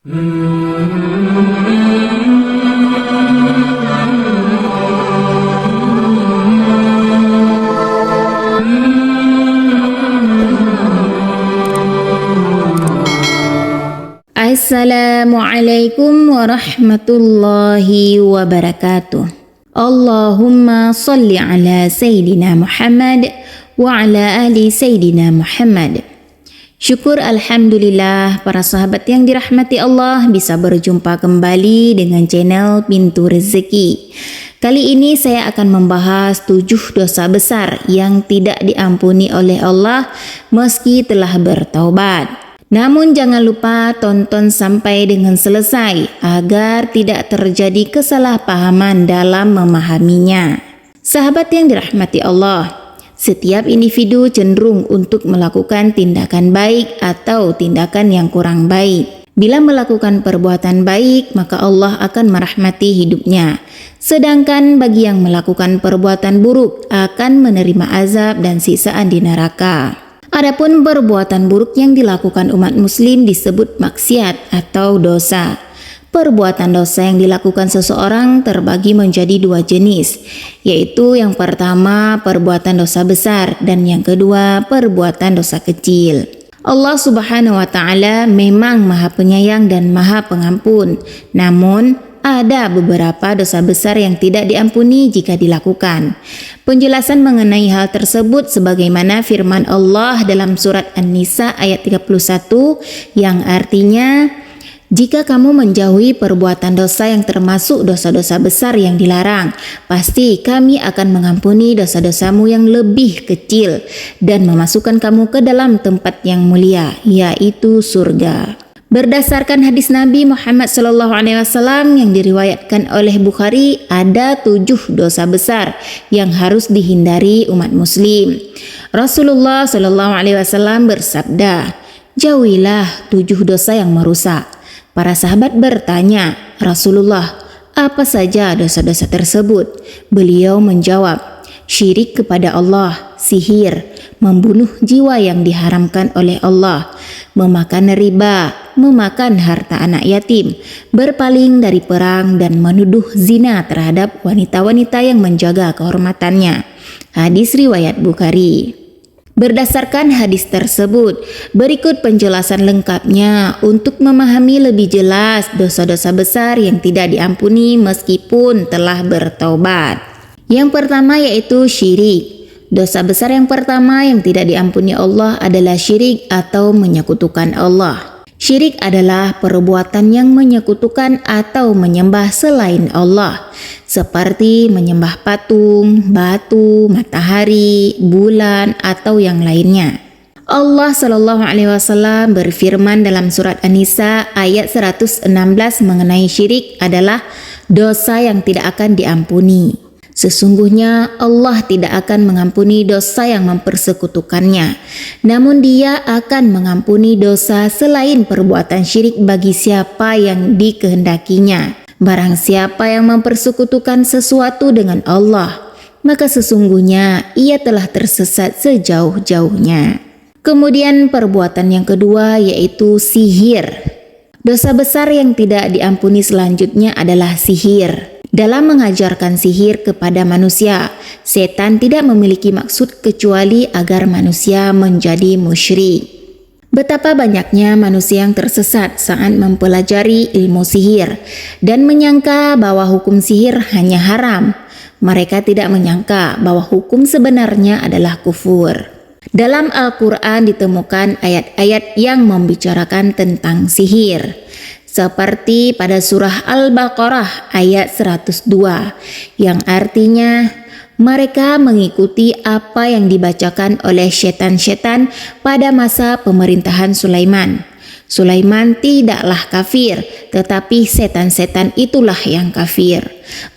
Assalamualaikum warahmatullahi wabarakatuh. Allahumma salli ala Sayyidina Muhammad wa ala ali Sayyidina Muhammad. Syukur alhamdulillah para sahabat yang dirahmati Allah bisa berjumpa kembali dengan channel Pintu Rezeki. Kali ini saya akan membahas 7 dosa besar yang tidak diampuni oleh Allah meski telah bertaubat. Namun jangan lupa tonton sampai dengan selesai agar tidak terjadi kesalahpahaman dalam memahaminya. Sahabat yang dirahmati Allah, setiap individu cenderung untuk melakukan tindakan baik atau tindakan yang kurang baik. Bila melakukan perbuatan baik, maka Allah akan merahmati hidupnya. Sedangkan bagi yang melakukan perbuatan buruk akan menerima azab dan siksaan di neraka. Adapun perbuatan buruk yang dilakukan umat muslim disebut maksiat atau dosa. Perbuatan dosa yang dilakukan seseorang terbagi menjadi 2 jenis, yaitu yang pertama perbuatan dosa besar dan yang kedua perbuatan dosa kecil. Allah Subhanahu wa Ta'ala memang Maha Penyayang dan Maha Pengampun, namun ada beberapa dosa besar yang tidak diampuni jika dilakukan. Penjelasan mengenai hal tersebut sebagaimana firman Allah dalam surat An-Nisa ayat 31 yang artinya, jika kamu menjauhi perbuatan dosa yang termasuk dosa-dosa besar yang dilarang, pasti kami akan mengampuni dosa-dosamu yang lebih kecil dan memasukkan kamu ke dalam tempat yang mulia, yaitu surga. Berdasarkan hadis Nabi Muhammad SAW yang diriwayatkan oleh Bukhari, ada 7 dosa besar yang harus dihindari umat muslim. Rasulullah SAW bersabda, jauhilah 7 dosa yang merusak. Para sahabat bertanya, Rasulullah, apa saja dosa-dosa tersebut? Beliau menjawab, syirik kepada Allah, sihir, membunuh jiwa yang diharamkan oleh Allah, memakan riba, memakan harta anak yatim, berpaling dari perang dan menuduh zina terhadap wanita-wanita yang menjaga kehormatannya. Hadis riwayat Bukhari. Berdasarkan hadis tersebut, berikut penjelasan lengkapnya untuk memahami lebih jelas dosa-dosa besar yang tidak diampuni meskipun telah bertaubat. Yang pertama yaitu syirik. Dosa besar yang pertama yang tidak diampuni Allah adalah syirik atau menyekutukan Allah. Syirik adalah perbuatan yang menyekutukan atau menyembah selain Allah, seperti menyembah patung, batu, matahari, bulan, atau yang lainnya. Allah SAW berfirman dalam surat An-Nisa ayat 116 mengenai syirik adalah dosa yang tidak akan diampuni. Sesungguhnya Allah tidak akan mengampuni dosa yang mempersekutukannya, namun Dia akan mengampuni dosa selain perbuatan syirik bagi siapa yang dikehendakinya. Barang siapa yang mempersekutukan sesuatu dengan Allah, maka sesungguhnya ia telah tersesat sejauh-jauhnya. Kemudian perbuatan yang kedua yaitu sihir. Dosa besar yang tidak diampuni selanjutnya adalah sihir. Dalam mengajarkan sihir kepada manusia, setan tidak memiliki maksud kecuali agar manusia menjadi musyrik. Betapa banyaknya manusia yang tersesat saat mempelajari ilmu sihir dan menyangka bahwa hukum sihir hanya haram. Mereka tidak menyangka bahwa hukum sebenarnya adalah kufur. Dalam Al-Quran ditemukan ayat-ayat yang membicarakan tentang sihir. Seperti pada surah Al-Baqarah ayat 102 yang artinya mereka mengikuti apa yang dibacakan oleh setan-setan pada masa pemerintahan Sulaiman. Sulaiman tidaklah kafir, tetapi setan-setan itulah yang kafir.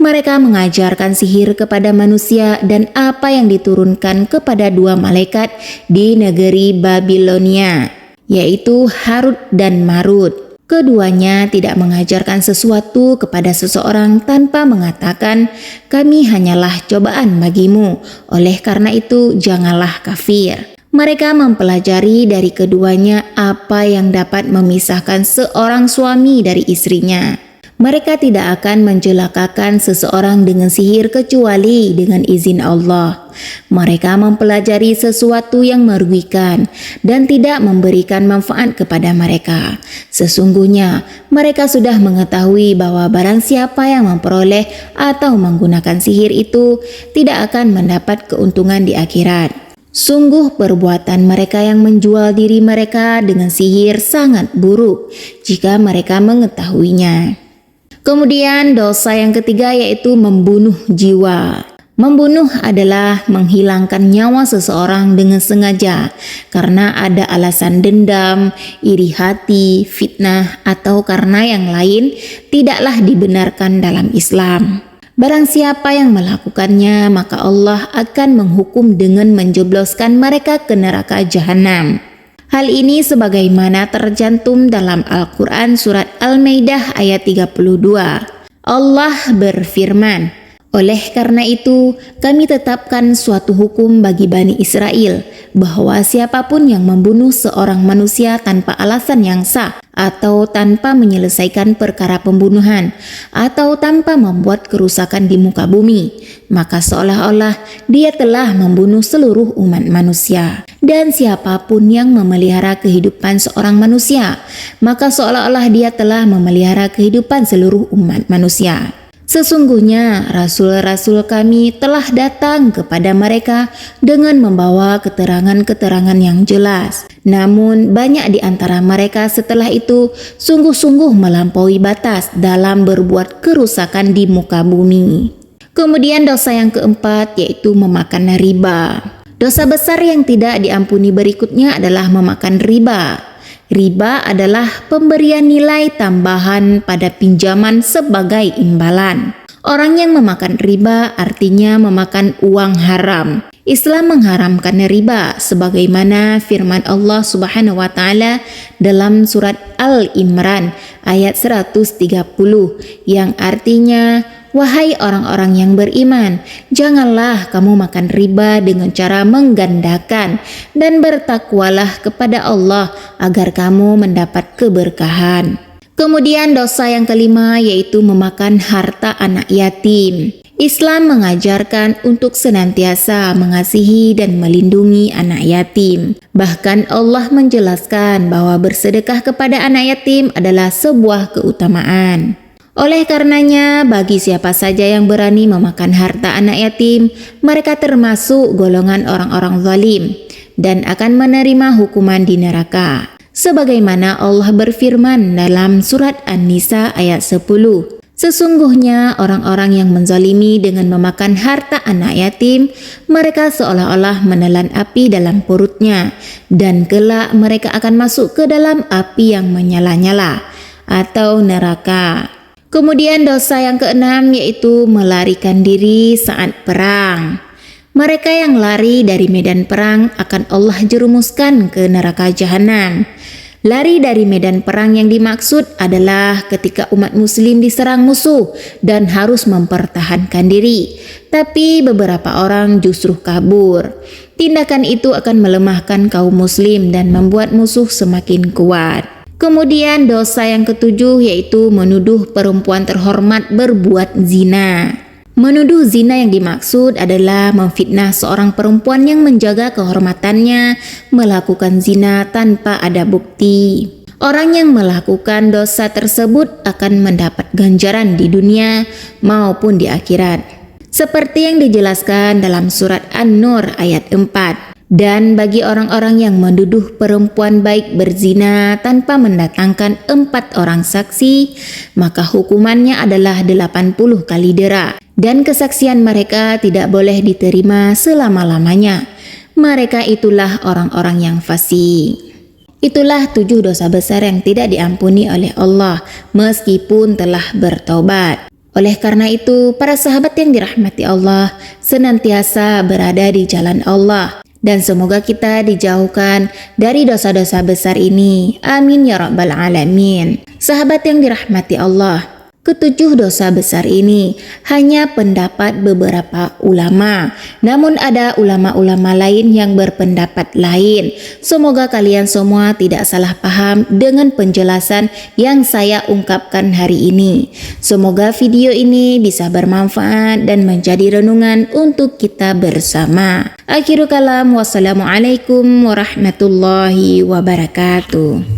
Mereka mengajarkan sihir kepada manusia dan apa yang diturunkan kepada 2 malaikat di negeri Babilonia, yaitu Harut dan Marut. Keduanya tidak mengajarkan sesuatu kepada seseorang tanpa mengatakan, kami hanyalah cobaan bagimu, oleh karena itu janganlah kafir. Mereka mempelajari dari keduanya apa yang dapat memisahkan seorang suami dari istrinya. Mereka tidak akan mencelakakan seseorang dengan sihir kecuali dengan izin Allah. Mereka mempelajari sesuatu yang merugikan dan tidak memberikan manfaat kepada mereka. Sesungguhnya mereka sudah mengetahui bahwa barang siapa yang memperoleh atau menggunakan sihir itu tidak akan mendapat keuntungan di akhirat. Sungguh perbuatan mereka yang menjual diri mereka dengan sihir sangat buruk jika mereka mengetahuinya. Kemudian dosa yang ketiga yaitu membunuh jiwa. Membunuh adalah menghilangkan nyawa seseorang dengan sengaja karena ada alasan dendam, iri hati, fitnah, atau karena yang lain tidaklah dibenarkan dalam Islam. Barang siapa yang melakukannya, maka Allah akan menghukum dengan menjebloskan mereka ke neraka jahanam. Hal ini sebagaimana tercantum dalam Al-Quran surat Al-Maidah ayat 32. Allah berfirman, "Oleh karena itu, kami tetapkan suatu hukum bagi Bani Israel, bahwa siapapun yang membunuh seorang manusia tanpa alasan yang sah, atau tanpa menyelesaikan perkara pembunuhan, atau tanpa membuat kerusakan di muka bumi, maka seolah-olah dia telah membunuh seluruh umat manusia. Dan siapapun yang memelihara kehidupan seorang manusia, maka seolah-olah dia telah memelihara kehidupan seluruh umat manusia. Sesungguhnya rasul-rasul kami telah datang kepada mereka dengan membawa keterangan-keterangan yang jelas. Namun banyak di antara mereka setelah itu sungguh-sungguh melampaui batas dalam berbuat kerusakan di muka bumi." Kemudian dosa yang keempat yaitu memakan riba. Dosa besar yang tidak diampuni berikutnya adalah memakan riba. Riba adalah pemberian nilai tambahan pada pinjaman sebagai imbalan. Orang yang memakan riba artinya memakan uang haram. Islam mengharamkan riba sebagaimana firman Allah Subhanahu wa taala dalam surat Al-Imran ayat 130 yang artinya, "Wahai orang-orang yang beriman, janganlah kamu makan riba dengan cara menggandakan dan bertakwalah kepada Allah agar kamu mendapat keberkahan." Kemudian dosa yang kelima yaitu memakan harta anak yatim. Islam mengajarkan untuk senantiasa mengasihi dan melindungi anak yatim. Bahkan Allah menjelaskan bahwa bersedekah kepada anak yatim adalah sebuah keutamaan. Oleh karenanya, bagi siapa saja yang berani memakan harta anak yatim, mereka termasuk golongan orang-orang zalim dan akan menerima hukuman di neraka. Sebagaimana Allah berfirman dalam surat An-Nisa ayat 10. Sesungguhnya orang-orang yang menzalimi dengan memakan harta anak yatim, mereka seolah-olah menelan api dalam perutnya, dan kelak mereka akan masuk ke dalam api yang menyala-nyala atau neraka. Kemudian dosa yang keenam yaitu melarikan diri saat perang. Mereka yang lari dari medan perang akan Allah jerumuskan ke neraka jahanam. Lari dari medan perang yang dimaksud adalah ketika umat muslim diserang musuh dan harus mempertahankan diri. Tapi beberapa orang justru kabur. Tindakan itu akan melemahkan kaum muslim dan membuat musuh semakin kuat. Kemudian dosa yang ketujuh yaitu menuduh perempuan terhormat berbuat zina. Menuduh zina yang dimaksud adalah memfitnah seorang perempuan yang menjaga kehormatannya melakukan zina tanpa ada bukti. Orang yang melakukan dosa tersebut akan mendapat ganjaran di dunia maupun di akhirat. Seperti yang dijelaskan dalam surat An-Nur ayat 4. Dan bagi orang-orang yang menuduh perempuan baik berzina tanpa mendatangkan 4 orang saksi, maka hukumannya adalah 80 kali dera. Dan kesaksian mereka tidak boleh diterima selama-lamanya. Mereka itulah orang-orang yang fasik. Itulah 7 dosa besar yang tidak diampuni oleh Allah meskipun telah bertaubat. Oleh karena itu, para sahabat yang dirahmati Allah senantiasa berada di jalan Allah. Dan semoga kita dijauhkan dari dosa-dosa besar ini. Amin ya rabbal alamin. Sahabat yang dirahmati Allah, Ketujuh dosa besar ini hanya pendapat beberapa ulama, namun ada ulama-ulama lain yang berpendapat lain. Semoga kalian semua tidak salah paham dengan penjelasan yang saya ungkapkan hari ini. Semoga video ini bisa bermanfaat dan menjadi renungan untuk kita bersama. Akhirul kalam, wassalamualaikum warahmatullahi wabarakatuh.